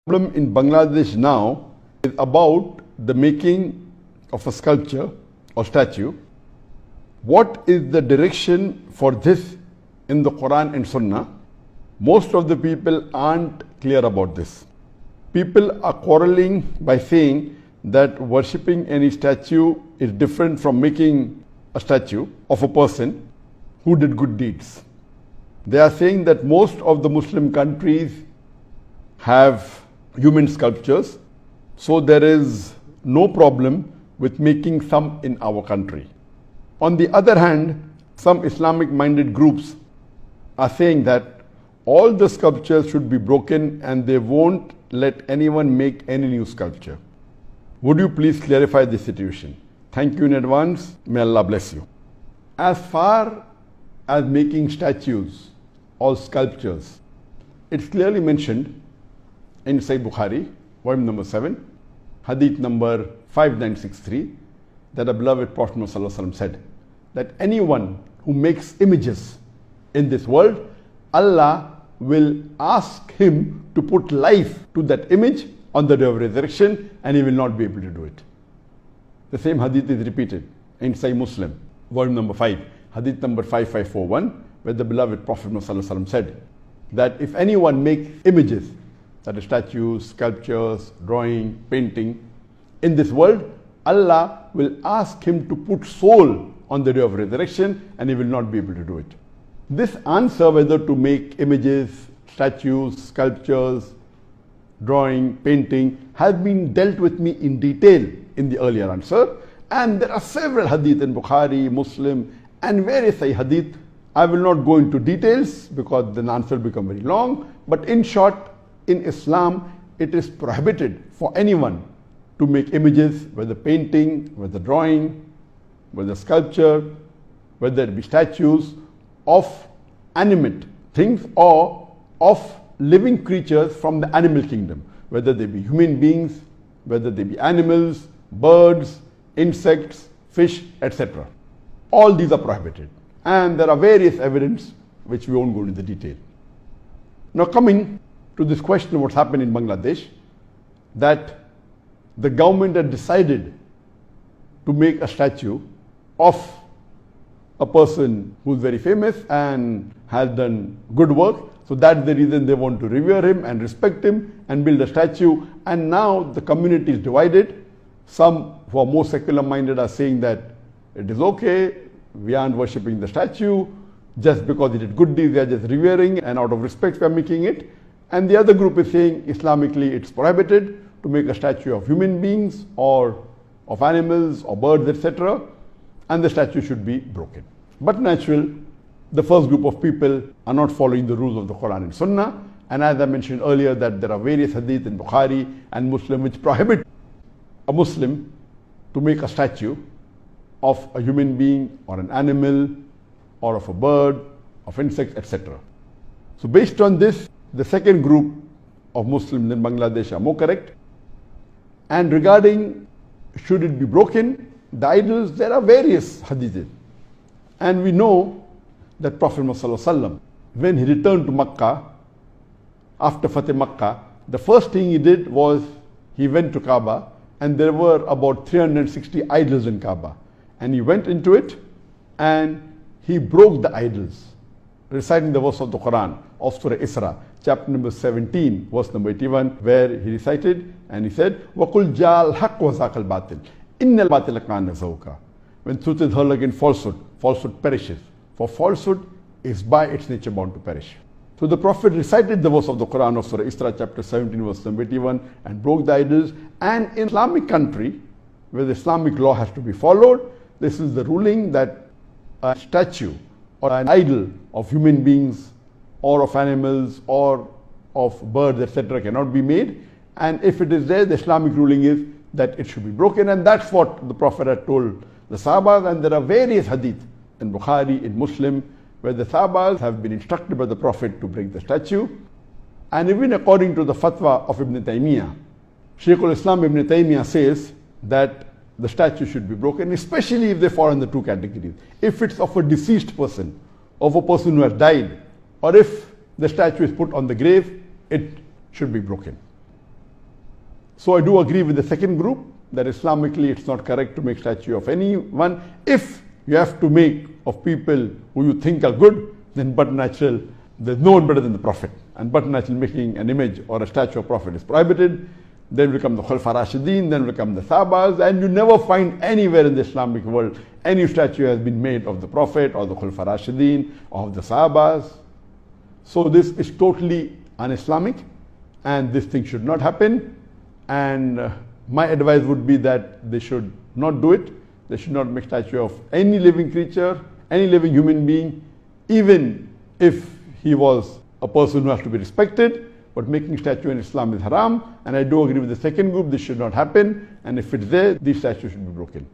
problem in Bangladesh now is about the making of a sculpture or statue. What is the direction for this in the Quran and Sunnah? Most of the people aren't clear about this. People are quarreling by saying that worshipping any statue is different from making a statue of a person who did good deeds. They are saying that most of the Muslim countries have human sculptures, so there is no problem with making some in our country. On the other hand, some Islamic-minded groups are saying that all the sculptures should be broken and they won't let anyone make any new sculpture. Would you please clarify this situation? Thank you in advance. May Allah bless you. As far as making statues or sculptures, it's clearly mentioned in Sahih Bukhari, volume number 7, hadith number 5963, that the beloved Prophet ﷺ said that anyone who makes images in this world, Allah will ask him to put life to that image on the day of resurrection, and he will not be able to do it. The same hadith is repeated in Sahih Muslim, volume number 5, hadith number 5541, where the beloved Prophet ﷺ said that if anyone makes images, that is statues, sculptures, drawing, painting, in this world, Allah will ask him to put soul on the day of resurrection, and he will not be able to do it. This answer, whether to make images, statues, sculptures, drawing, painting, has been dealt with me in detail in the earlier answer, and there are several hadith in Bukhari, Muslim, and various hadith. I will not go into details because the answer will become very long, but in short, in Islam, it is prohibited for anyone to make images, whether painting, whether drawing, whether sculpture, whether it be statues of animate things or of living creatures from the animal kingdom, whether they be human beings, whether they be animals, birds, insects, fish, etc. All these are prohibited. And there are various evidence which we won't go into the detail. Now coming to this question of what's happened in Bangladesh, that the government had decided to make a statue of a person who's very famous and has done good work. So that's the reason they want to revere him and respect him and build a statue. And now the community is divided. Some who are more secular minded are saying that it is okay, we aren't worshipping the statue, just because he did good deeds, they are just revering, and out of respect we are making it. And the other group is saying Islamically it's prohibited to make a statue of human beings or of animals or birds, etc. and the statue should be broken. But natural, the first group of people are not following the rules of the Quran and Sunnah, and as I mentioned earlier that there are various hadith in Bukhari and Muslim which prohibit a Muslim to make a statue of a human being or an animal or of a bird, of insects, etc. So based on this, the second group of Muslims in Bangladesh are more correct. And regarding should it be broken, the idols, there are various hadiths. And we know that Prophet ﷺ, when he returned to Makkah, after Fateh Makkah, the first thing he did was he went to Kaaba, and there were about 360 idols in Kaaba. And he went into it and he broke the idols, reciting the verse of the Quran of Surah Isra, chapter number 17, verse number 81, where he recited and he said, وَقُلْ جَاءَ الْحَقُّ وَزَاقَ الْبَاطِلِ إِنَّ الْبَاطِلَ كَانَ زَهُوقًا. When truth is hurled against falsehood, falsehood perishes. For falsehood is by its nature bound to perish. So the Prophet recited the verse of the Quran of Surah Isra, chapter 17, verse number 81, and broke the idols. And in Islamic country, where the Islamic law has to be followed, this is the ruling that a statue or an idol of human beings or of animals or of birds, etc. cannot be made. And if it is there, the Islamic ruling is that it should be broken. And that's what the Prophet had told the Sahabas. And there are various hadith in Bukhari, in Muslim, where the Sahabas have been instructed by the Prophet to break the statue. And even according to the fatwa of Ibn Taymiyyah, Shaykh al-Islam Ibn Taymiyyah says that the statue should be broken, especially if they fall in the two categories. If it's of a deceased person, of a person who has died, or if the statue is put on the grave, it should be broken. So I do agree with the second group that Islamically it's not correct to make statue of anyone. If you have to make of people who you think are good, then but natural, there's no one better than the Prophet. And but natural making an image or a statue of Prophet is prohibited. Then will come the Khulafa Rashidin, then will come the Sahabas, and you never find anywhere in the Islamic world any statue has been made of the Prophet or the Khulafa Rashidin or of the Sahabas. So this is totally un-Islamic, and this thing should not happen. And my advice would be that they should not do it. They should not make statue of any living creature, any living human being, even if he was a person who has to be respected. But making statue in Islam is haram, and I do agree with the second group, this should not happen, and if it's there, these statues should be broken.